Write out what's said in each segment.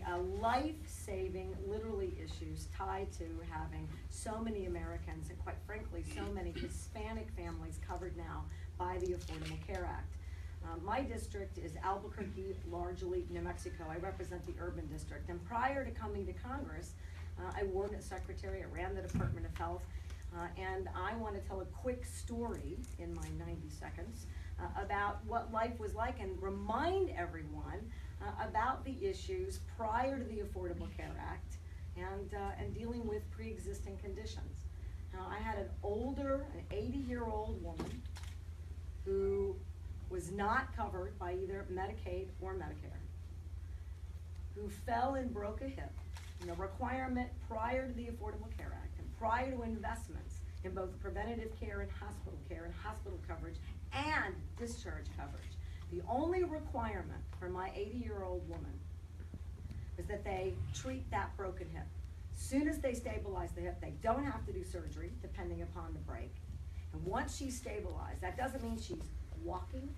the life-saving, literally, issues tied to having so many Americans and, quite frankly, so many Hispanic families covered now by the Affordable Care Act. My district is Albuquerque, largely New Mexico. I represent the urban district. And prior to coming to Congress, I worked as secretary. I ran the Department of Health. And I want to tell a quick story in my 90 seconds about what life was like and remind everyone about the issues prior to the Affordable Care Act and dealing with pre-existing conditions. Now, I had an 80-year-old woman who was not covered by either Medicaid or Medicare, who fell and broke a hip, a requirement prior to the Affordable Care Act and prior to investments in both preventative care and hospital coverage and discharge coverage. The only requirement for my 80-year-old woman is that they treat that broken hip. As soon as they stabilize the hip, they don't have to do surgery, depending upon the break. And once she's stabilized, that doesn't mean she's walking,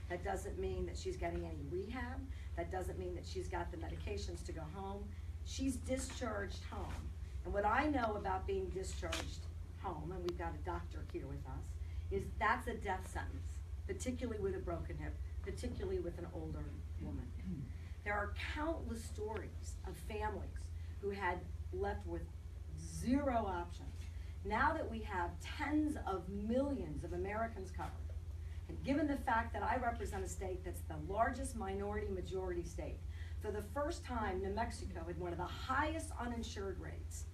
that doesn't mean that she's getting any rehab, that doesn't mean that she's got the medications to go home. She's discharged home. And what I know about being discharged home, and we've got a doctor here with us, is that's a death sentence, particularly with a broken hip, particularly with an older woman. There are countless stories of families who had left with zero options. Now that we have tens of millions of Americans covered, and given the fact that I represent a state that's the largest minority majority state, for the first time, New Mexico had one of the highest uninsured rates.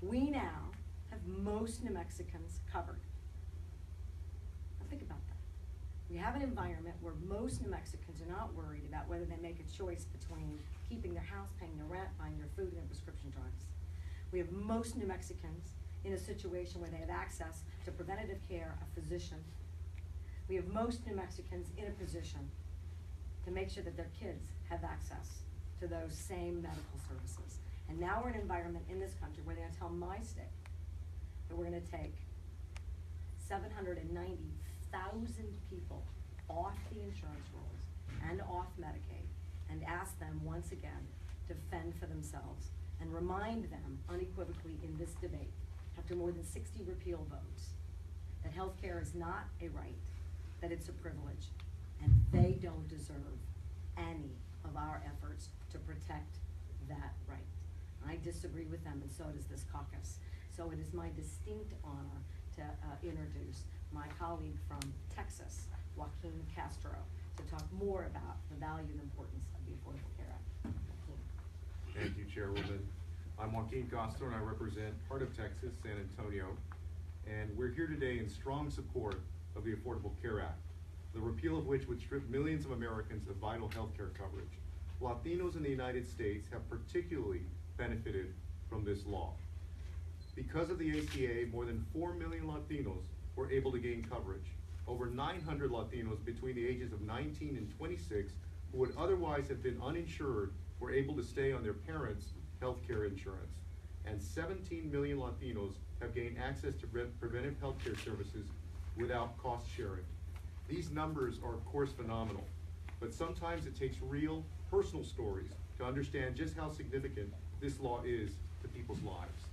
We now have most New Mexicans covered. Now think about that. We have an environment where most New Mexicans are not worried about whether they make a choice between keeping their house, paying their rent, buying their food, and their prescription drugs. We have most New Mexicans in a situation where they have access to preventative care, a physician. We have most New Mexicans in a position to make sure that their kids have access to those same medical services. And now we're in an environment in this country where they're gonna tell my state that we're gonna take 790,000 people off the insurance rolls and off Medicaid and ask them once again to fend for themselves and remind them unequivocally in this debate, after more than 60 repeal votes, that health care is not a right, that it's a privilege, and they don't deserve any of our efforts to protect that right. I disagree with them, and so does this caucus. So it is my distinct honor to introduce my colleague from Texas, Joaquin Castro, to talk more about the value and importance of the Affordable Care Act. Thank you, Chairwoman. I'm Joaquin Castro, and I represent part of Texas, San Antonio, and we're here today in strong support of the Affordable Care Act, the repeal of which would strip millions of Americans of vital health care coverage. Latinos in the United States have particularly benefited from this law. Because of the ACA, more than 4 million Latinos were able to gain coverage. Over 900 Latinos between the ages of 19 and 26 who would otherwise have been uninsured were able to stay on their parents' health care insurance. And 17 million Latinos have gained access to preventive health care services without cost sharing. These numbers are of course phenomenal, but sometimes it takes real personal stories to understand just how significant this law is to people's lives.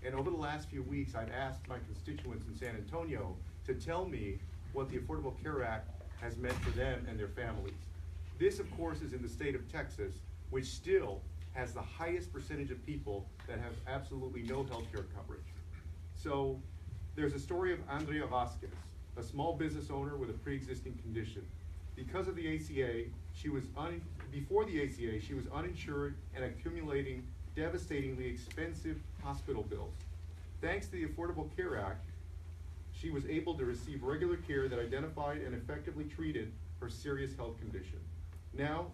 And over the last few weeks, I've asked my constituents in San Antonio to tell me what the Affordable Care Act has meant for them and their families. This, of course, is in the state of Texas, which still has the highest percentage of people that have absolutely no health care coverage. So there's a story of Andrea Vasquez, a small business owner with a pre-existing condition. Because of the ACA, before the ACA, she was uninsured and accumulating devastatingly expensive hospital bills. Thanks to the Affordable Care Act, she was able to receive regular care that identified and effectively treated her serious health condition. Now,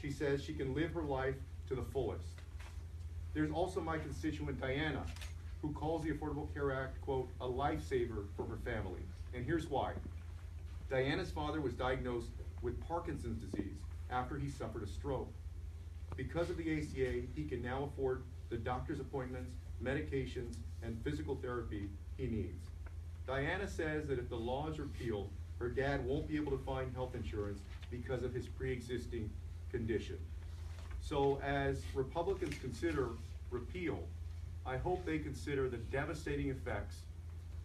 she says she can live her life to the fullest. There's also my constituent Diana, who calls the Affordable Care Act, quote, a lifesaver for her family. And here's why. Diana's father was diagnosed with Parkinson's disease after he suffered a stroke. Because of the ACA, he can now afford the doctor's appointments, medications, and physical therapy he needs. Diana says that if the law is repealed, her dad won't be able to find health insurance because of his pre-existing condition. So as Republicans consider repeal, I hope they consider the devastating effects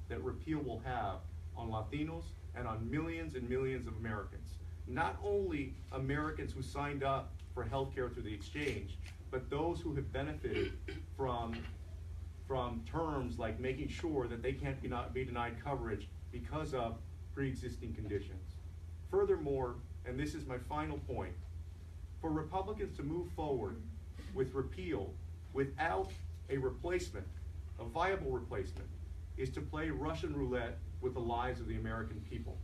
that repeal will have on Latinos and on millions and millions of Americans. Not only Americans who signed up for health care through the exchange, but those who have benefited from terms like making sure that they can't be denied coverage because of pre-existing conditions. Furthermore, and this is my final point, for Republicans to move forward with repeal without a replacement, a viable replacement, is to play Russian roulette with the lives of the American people.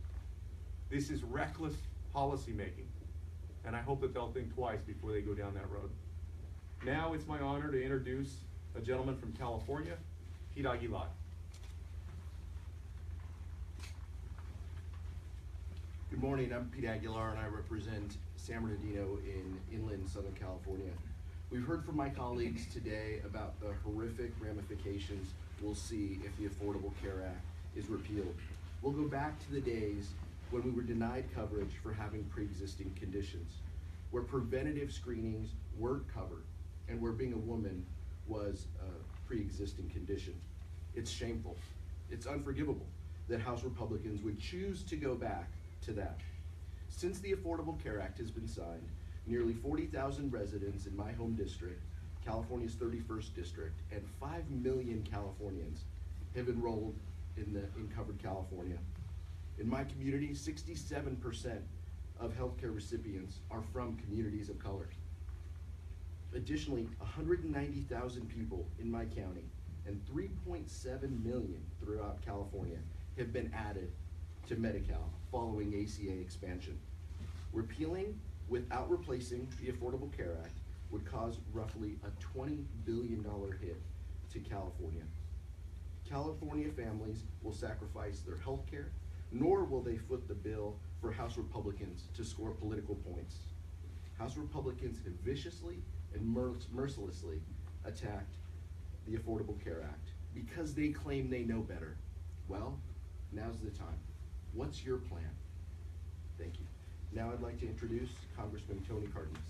This is reckless policymaking, and I hope that they'll think twice before they go down that road. Now it's my honor to introduce a gentleman from California, Pete Aguilar. Good morning, I'm Pete Aguilar and I represent San Bernardino in inland Southern California. We've heard from my colleagues today about the horrific ramifications we'll see if the Affordable Care Act is repealed. We'll go back to the days when we were denied coverage for having pre-existing conditions, where preventative screenings weren't covered, and where being a woman was a pre-existing condition. It's shameful. It's unforgivable that House Republicans would choose to go back to that. Since the Affordable Care Act has been signed, nearly 40,000 residents in my home district, California's 31st district, and 5 million Californians have enrolled in Covered California. In my community, 67% of healthcare recipients are from communities of color. Additionally, 190,000 people in my county and 3.7 million throughout California have been added to Medi-Cal following ACA expansion. Repealing without replacing the Affordable Care Act would cause roughly a $20 billion hit to California. California families will sacrifice their health care, nor will they foot the bill for House Republicans to score political points. House Republicans have viciously and mercilessly attacked the Affordable Care Act because they claim they know better. Well, now's the time. What's your plan? Thank you. Now I'd like to introduce Congressman Tony Cardenas.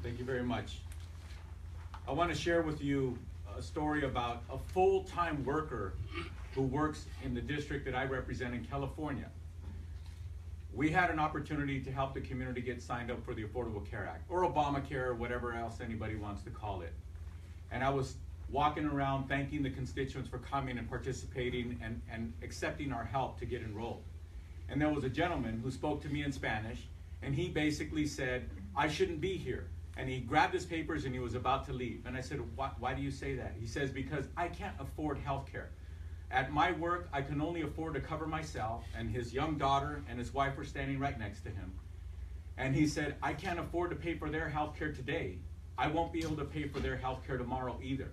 Thank you very much. I want to share with you a story about a full-time worker who works in the district that I represent in California. We had an opportunity to help the community get signed up for the Affordable Care Act, or Obamacare, or whatever else anybody wants to call it. And I was walking around thanking the constituents for coming and participating and accepting our help to get enrolled. And there was a gentleman who spoke to me in Spanish, and he basically said, I shouldn't be here. And he grabbed his papers and he was about to leave. And I said, why do you say that? He says, because I can't afford health care. At my work, I can only afford to cover myself, and his young daughter and his wife were standing right next to him. And he said, I can't afford to pay for their health care today. I won't be able to pay for their health care tomorrow either.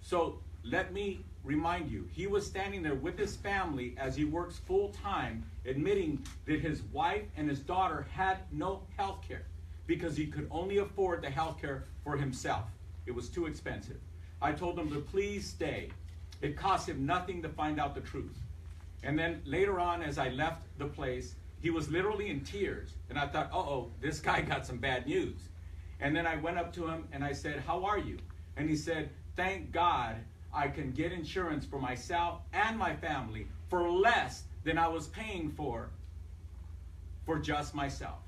So let me remind you, he was standing there with his family as he works full time, admitting that his wife and his daughter had no health care because he could only afford the health care for himself. It was too expensive. I told him to please stay. It cost him nothing to find out the truth. And then later on, as I left the place, he was literally in tears. And I thought, uh-oh, this guy got some bad news. And then I went up to him and I said, how are you? And he said, thank God I can get insurance for myself and my family for less than I was paying for just myself.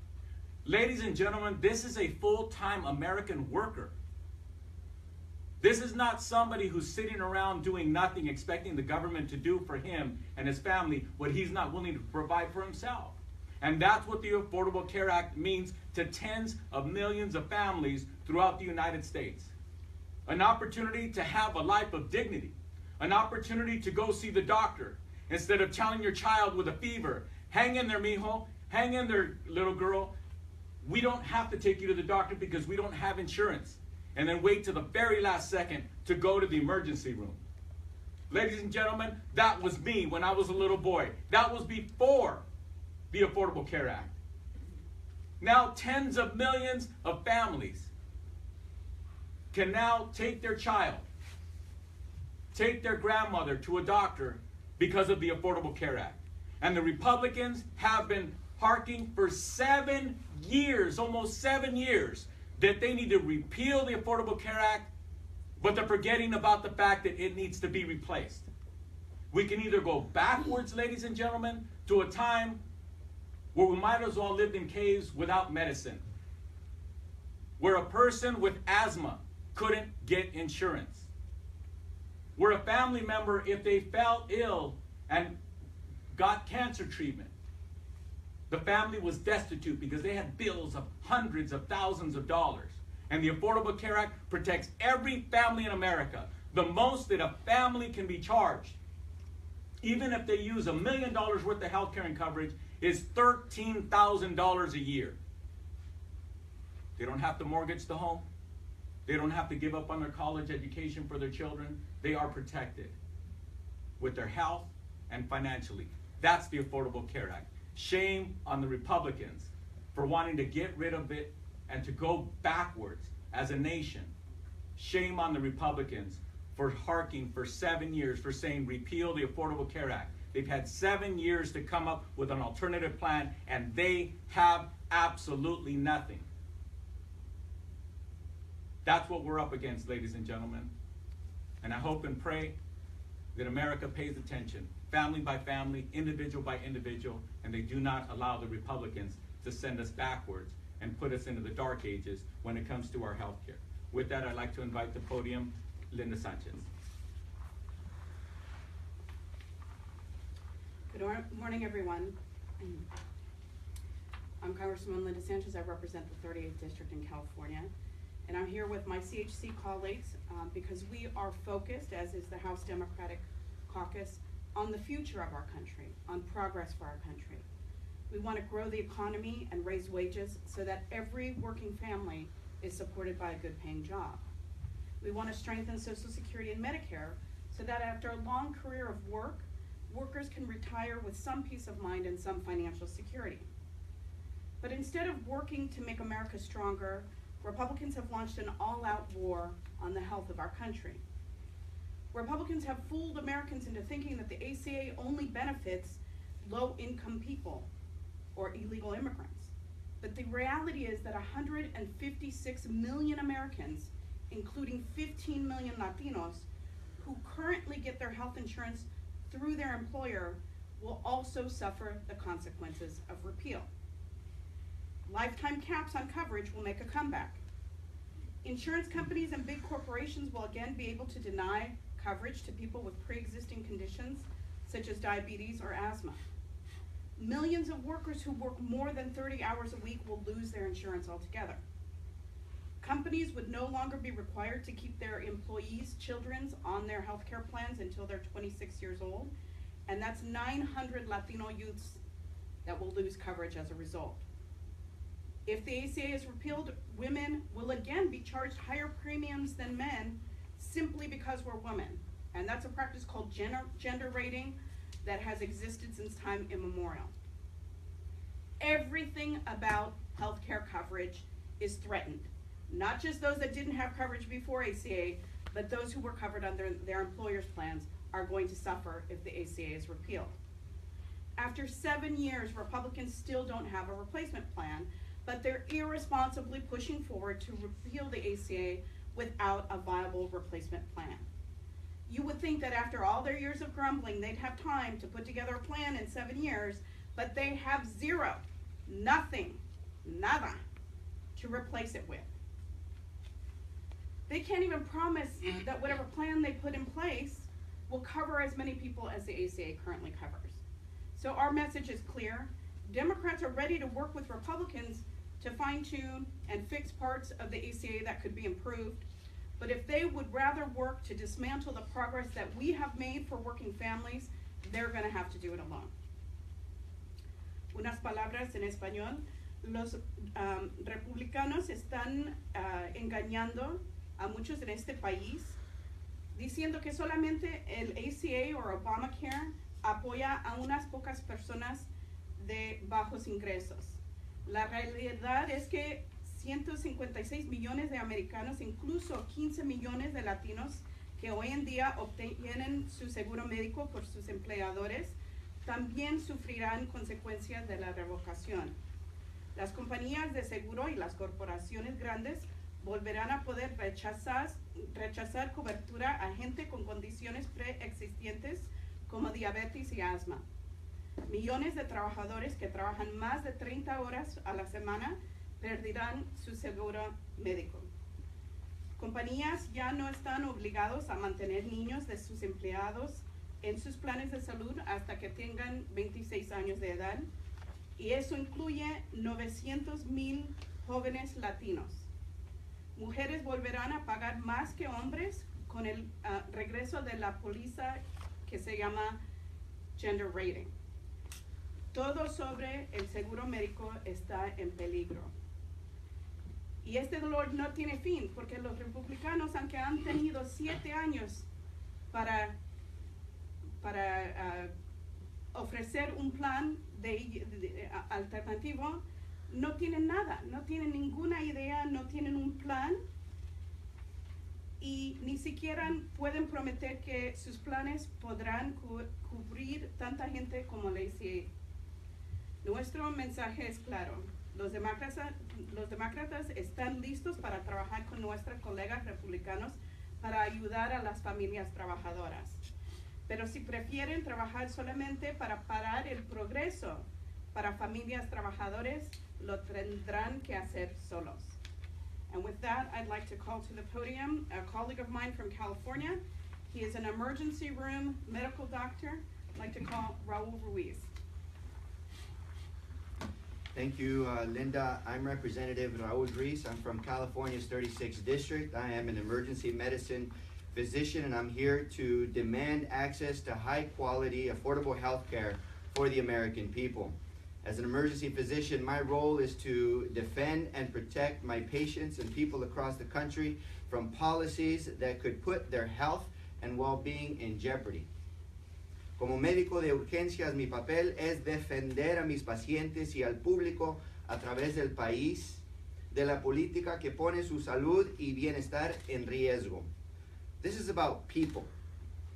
Ladies and gentlemen, this is a full-time American worker. This is not somebody who's sitting around doing nothing, expecting the government to do for him and his family what he's not willing to provide for himself. And that's what the Affordable Care Act means to tens of millions of families throughout the United States. An opportunity to have a life of dignity. An opportunity to go see the doctor. Instead of telling your child with a fever, hang in there, mijo, hang in there, little girl. We don't have to take you to the doctor because we don't have insurance. And then wait till the very last second to go to the emergency room. Ladies and gentlemen, that was me when I was a little boy. That was before the Affordable Care Act. Now tens of millions of families can now take their child, take their grandmother to a doctor because of the Affordable Care Act. And the Republicans have been harking for 7 years, almost 7 years, that they need to repeal the Affordable Care Act, but they're forgetting about the fact that it needs to be replaced. We can either go backwards, ladies and gentlemen, to a time where we might as well lived in caves without medicine, where a person with asthma couldn't get insurance, where a family member, if they fell ill and got cancer treatment, the family was destitute because they had bills of hundreds of thousands of dollars. And the Affordable Care Act protects every family in America. The most that a family can be charged, even if they use $1 million worth of health care and coverage, is $13,000 a year. They don't have to mortgage the home. They don't have to give up on their college education for their children. They are protected with their health and financially. That's the Affordable Care Act. Shame on the Republicans for wanting to get rid of it and to go backwards as a nation. Shame on the Republicans for harking for 7 years for saying repeal the Affordable Care Act. They've had 7 years to come up with an alternative plan, and they have absolutely nothing. That's what we're up against, ladies and gentlemen. And I hope and pray that America pays attention, family by family, individual by individual, and they do not allow the Republicans to send us backwards and put us into the dark ages when it comes to our health care. With that, I'd like to invite the podium Linda Sanchez. Good morning, everyone. I'm Congresswoman Linda Sanchez. I represent the 38th District in California. And I'm here with my CHC colleagues because we are focused, as is the House Democratic Caucus, on the future of our country, on progress for our country. We want to grow the economy and raise wages so that every working family is supported by a good paying job. We want to strengthen Social Security and Medicare so that after a long career of work, workers can retire with some peace of mind and some financial security. But instead of working to make America stronger, Republicans have launched an all-out war on the health of our country. Republicans have fooled Americans into thinking that the ACA only benefits low-income people or illegal immigrants. But the reality is that 156 million Americans, including 15 million Latinos, who currently get their health insurance through their employer, will also suffer the consequences of repeal. Lifetime caps on coverage will make a comeback. Insurance companies and big corporations will again be able to deny coverage to people with pre-existing conditions such as diabetes or asthma. Millions of workers who work more than 30 hours a week will lose their insurance altogether. Companies would no longer be required to keep their employees' children on their health care plans until they're 26 years old, and that's 900 Latino youths that will lose coverage as a result. If the ACA is repealed, women will again be charged higher premiums than men simply because we're women. And that's a practice called gender rating that has existed since time immemorial. Everything about healthcare coverage is threatened. Not just those that didn't have coverage before ACA, but those who were covered under their employers' plans are going to suffer if the ACA is repealed. After 7 years, Republicans still don't have a replacement plan, but they're irresponsibly pushing forward to repeal the ACA without a viable replacement plan. You would think that after all their years of grumbling, they'd have time to put together a plan in 7 years, but they have zero, nothing, nada, to replace it with. They can't even promise that whatever plan they put in place will cover as many people as the ACA currently covers. So our message is clear. Democrats are ready to work with Republicans to fine-tune and fix parts of the ACA that could be improved. But if they would rather work to dismantle the progress that we have made for working families, they're going to have to do it alone. Unas palabras en español. Los republicanos están engañando a muchos en este país, diciendo que solamente el ACA o Obamacare apoya a unas pocas personas de bajos ingresos. La realidad es que 156 millones de americanos, incluso 15 millones de latinos que hoy en día obtienen su seguro médico por sus empleadores, también sufrirán consecuencias de la revocación. Las compañías de seguro y las corporaciones grandes volverán a poder rechazar cobertura a gente con condiciones preexistentes como diabetes y asma. Millones de trabajadores que trabajan más de 30 horas a la semana perderán su seguro médico. Compañías ya no están obligados a mantener niños de sus empleados en sus planes de salud hasta que tengan 26 años de edad, y eso incluye 900,000 jóvenes latinos. Mujeres volverán a pagar más que hombres con el regreso de la póliza que se llama gender rating. Todo sobre el seguro médico está en peligro. Y este dolor no tiene fin, porque los republicanos, aunque han tenido 7 años para ofrecer un plan alternativo, no tienen nada, no tienen ninguna idea, no tienen un plan, y ni siquiera pueden prometer que sus planes podrán cubrir tanta gente como la ACA. Nuestro mensaje es claro. Los demócratas están listos para trabajar con nuestros colegas republicanos para ayudar a las familias trabajadoras. Pero si prefieren trabajar solamente para parar el progreso para familias trabajadoras, lo tendrán que hacer solos. And with that, I'd like to call to the podium a colleague of mine from California. He is an emergency room medical doctor. I'd like to call Raul Ruiz. Thank you, Linda. I'm Representative Raul Ruiz. I'm from California's 36th District. I am an emergency medicine physician, and I'm here to demand access to high-quality, affordable health care for the American people. As an emergency physician, my role is to defend and protect my patients and people across the country from policies that could put their health and well-being in jeopardy. Como médico de urgencias, mi papel es defender a mis pacientes y al público a través del país de la política que pone su salud y bienestar en riesgo. This is about people,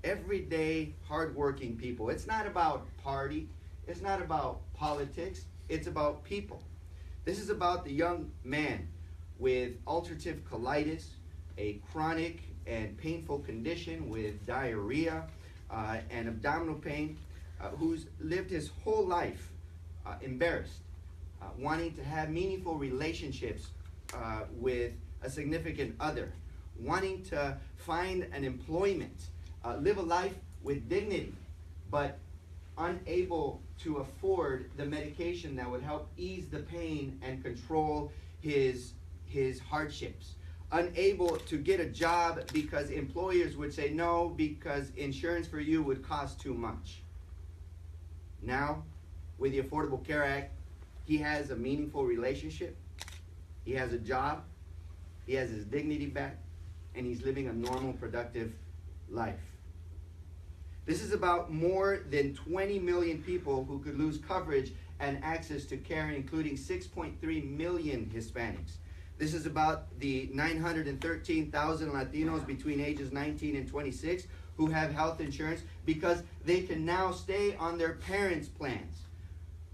everyday, hardworking people. It's not about party. It's not about politics. It's about people. This is about the young man with ulcerative colitis, a chronic and painful condition with diarrhea, and abdominal pain, who's lived his whole life embarrassed, wanting to have meaningful relationships with a significant other, wanting to find an employment, live a life with dignity, but unable to afford the medication that would help ease the pain and control his hardships. Unable to get a job because employers would say no because insurance for you would cost too much. Now, with the Affordable Care Act, he has a meaningful relationship, he has a job, he has his dignity back, and he's living a normal, productive life. This is about more than 20 million people who could lose coverage and access to care, including 6.3 million Hispanics. This is about the 913,000 Latinos between ages 19 and 26 who have health insurance because they can now stay on their parents' plans.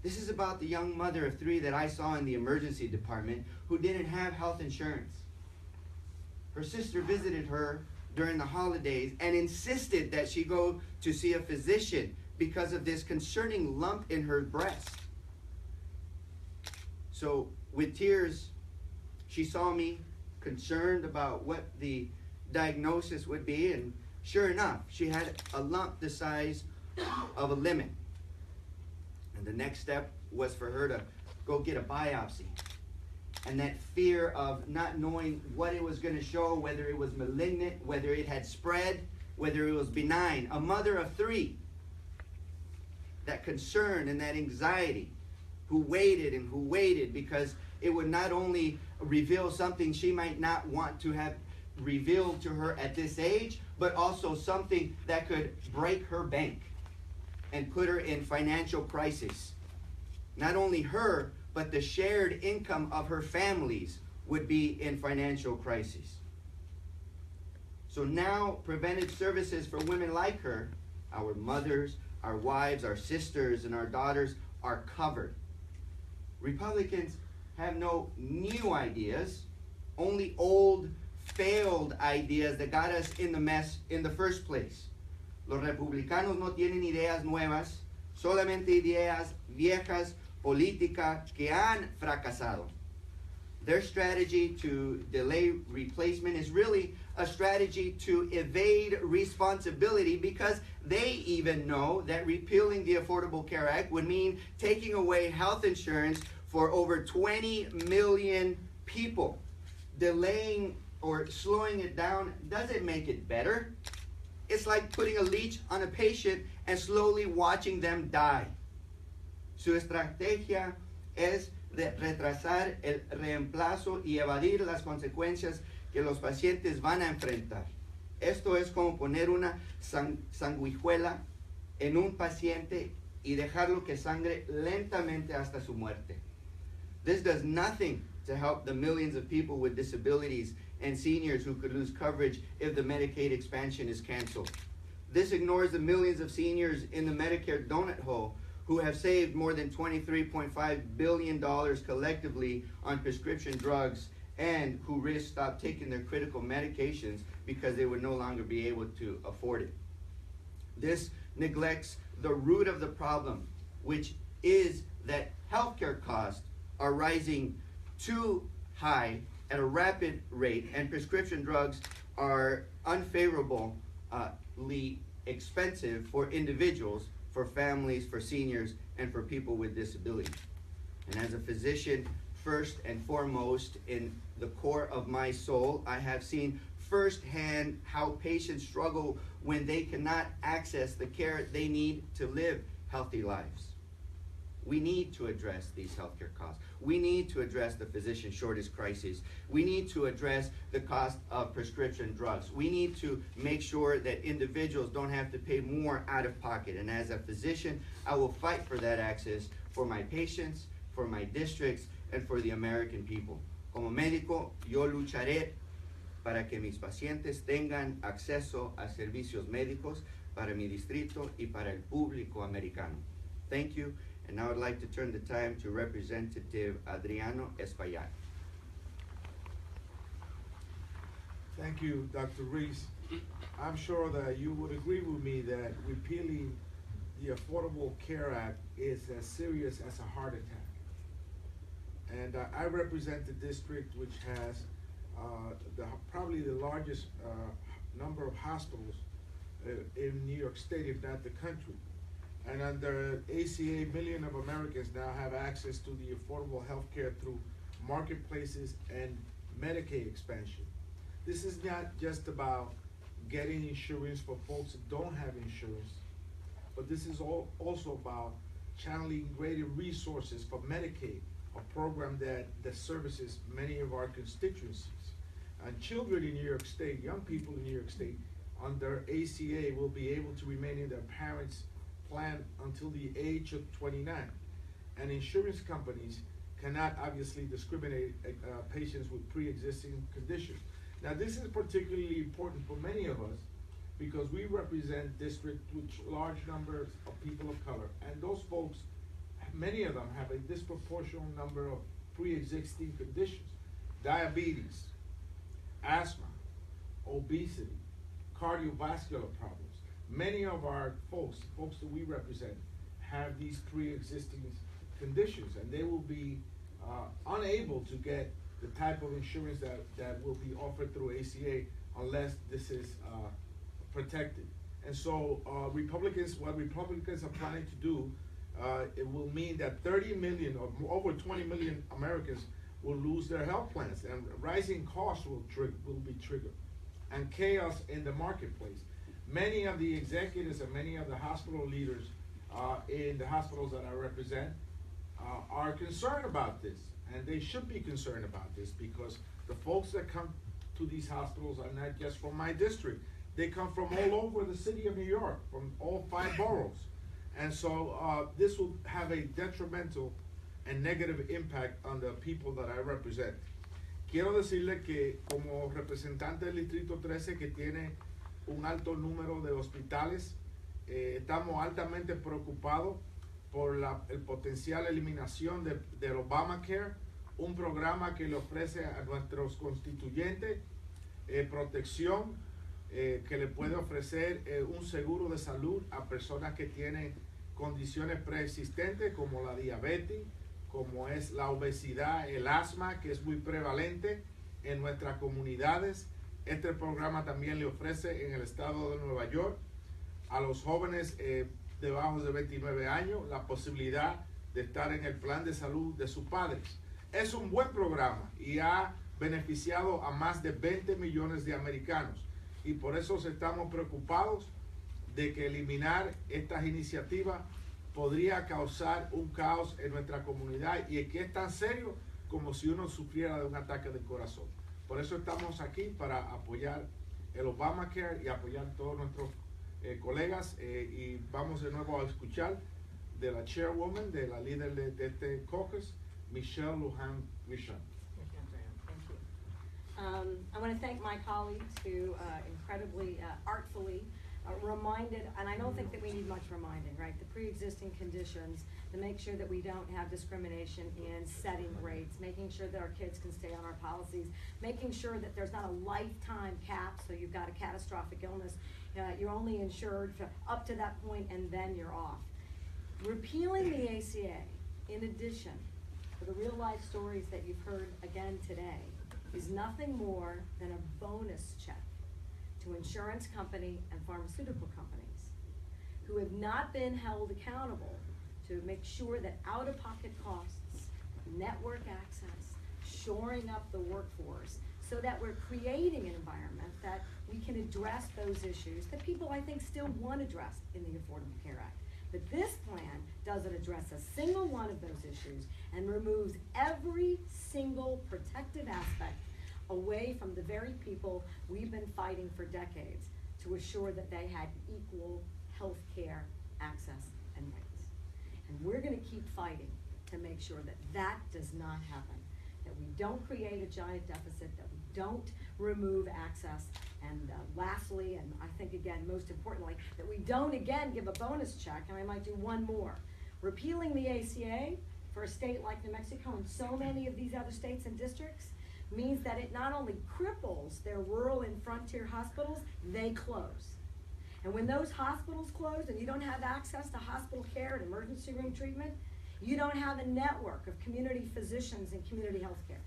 This is about the young mother of 3 that I saw in the emergency department who didn't have health insurance. Her sister visited her during the holidays and insisted that she go to see a physician because of this concerning lump in her breast. So with tears, she saw me, concerned about what the diagnosis would be, and sure enough, she had a lump the size of a lemon. And the next step was for her to go get a biopsy. And that fear of not knowing what it was going to show, whether it was malignant, whether it had spread, whether it was benign. A mother of 3, that concern and that anxiety, who waited because it would not only reveal something she might not want to have revealed to her at this age, but also something that could break her bank and put her in financial crisis. Not only her, but the shared income of her families would be in financial crisis. So now preventive services for women like her, our mothers, our wives, our sisters, and our daughters, are covered. Republicans have no new ideas, only old, failed ideas that got us in the mess in the first place. Los republicanos no tienen ideas nuevas, solamente ideas viejas, políticas que han fracasado. Their strategy to delay replacement is really a strategy to evade responsibility, because they even know that repealing the Affordable Care Act would mean taking away health insurance for over 20 million people. Delaying or slowing it down doesn't make it better. It's like putting a leash on a patient and slowly watching them die. Su estrategia es de retrasar el reemplazo y evadir las consecuencias que los pacientes van a enfrentar. Esto es como poner una sanguijuela en un paciente y dejarlo que sangre lentamente hasta su muerte. This does nothing to help the millions of people with disabilities and seniors who could lose coverage if the Medicaid expansion is canceled. This ignores the millions of seniors in the Medicare donut hole who have saved more than $23.5 billion collectively on prescription drugs, and who risk stop taking their critical medications because they would no longer be able to afford it. This neglects the root of the problem, which is that healthcare costs are rising too high at a rapid rate, and prescription drugs are unfavorably expensive for individuals, for families, for seniors, and for people with disabilities. And as a physician, first and foremost, in the core of my soul, I have seen firsthand how patients struggle when they cannot access the care they need to live healthy lives. We need to address these healthcare costs. We need to address the physician shortage crisis. We need to address the cost of prescription drugs. We need to make sure that individuals don't have to pay more out of pocket. And as a physician, I will fight for that access for my patients, for my districts, and for the American people. Como médico, yo lucharé para que mis pacientes tengan acceso a servicios médicos para mi distrito y para el público americano. Thank you. And now I'd like to turn the time to Representative Adriano Espaillat. Thank you, Dr. Ruiz. I'm sure that you would agree with me that repealing the Affordable Care Act is as serious as a heart attack. And I represent the district which has probably the largest number of hospitals in New York State, if not the country. And under ACA, millions of Americans now have access to the affordable health care through marketplaces and Medicaid expansion. This is not just about getting insurance for folks that don't have insurance, but this is also about channeling greater resources for Medicaid, a program that services many of our constituencies. And children in New York State, young people in New York State, under ACA will be able to remain in their parents' plan until the age of 29. And insurance companies cannot obviously discriminate patients with pre-existing conditions. Now, this is particularly important for many of us because we represent districts with large numbers of people of color, and those folks, many of them have a disproportionate number of pre-existing conditions: diabetes, asthma, obesity, cardiovascular problems. Many of our folks that we represent, have these pre-existing conditions, and they will be unable to get the type of insurance that will be offered through ACA unless this is protected. And so what Republicans are planning to do, it will mean that 30 million or over 20 million Americans will lose their health plans, and rising costs will be triggered, and chaos in the marketplace. Many of the executives and many of the hospital leaders in the hospitals that I represent are concerned about this, and they should be concerned about this because the folks that come to these hospitals are not just from my district. They come from all over the city of New York, from all 5 boroughs. And so this will have a detrimental and negative impact on the people that I represent. Quiero decirle que como representante del Distrito 13, que tiene un alto número de hospitales, estamos altamente preocupados por el potencial eliminación del Obamacare, un programa que le ofrece a nuestros constituyentes protección, que le puede ofrecer un seguro de salud a personas que tienen condiciones preexistentes como la diabetes, como es la obesidad, el asma, que es muy prevalente en nuestras comunidades. Este programa también le ofrece en el estado de Nueva York a los jóvenes debajo de 29 años la posibilidad de estar en el plan de salud de sus padres. Es un buen programa y ha beneficiado a más de 20 millones de americanos, y por eso estamos preocupados de que eliminar estas iniciativas podría causar un caos en nuestra comunidad, y que es tan serio como si uno sufriera de un ataque del corazón. Por eso estamos aquí, para apoyar el Obamacare y apoyar a todos nuestros colegas, y vamos de nuevo a escuchar de la chairwoman, de la líder de este caucus, Michelle Lujan Richard. Thank you. I want to thank my colleagues who incredibly artfully reminded, and I don't think that we need much reminding, right? The pre-existing conditions, to make sure that we don't have discrimination in setting rates, making sure that our kids can stay on our policies, making sure that there's not a lifetime cap, so you've got a catastrophic illness, you're only insured for up to that point and then you're off. Repealing the ACA, in addition to the real life stories that you've heard again today, is nothing more than a bonus check to insurance company and pharmaceutical companies who have not been held accountable to make sure that out-of-pocket costs, network access, shoring up the workforce, so that we're creating an environment that we can address those issues that people, I think, still want addressed in the Affordable Care Act. But this plan doesn't address a single one of those issues and removes every single protective aspect away from the very people we've been fighting for decades to assure that they had equal health care access and rights. And we're going to keep fighting to make sure that that does not happen, that we don't create a giant deficit, that we don't remove access, and lastly, and I think again most importantly, that we don't again give a bonus check, and I might do one more. Repealing the ACA for a state like New Mexico and so many of these other states and districts means that it not only cripples their rural and frontier hospitals, they close. And when those hospitals close and you don't have access to hospital care and emergency room treatment, you don't have a network of community physicians and community health care.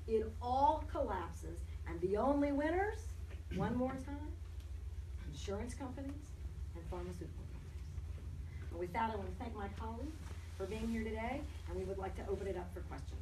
It all collapses, and the only winners, one more time, insurance companies and pharmaceutical companies. And with that, I want to thank my colleagues for being here today, and we would like to open it up for questions.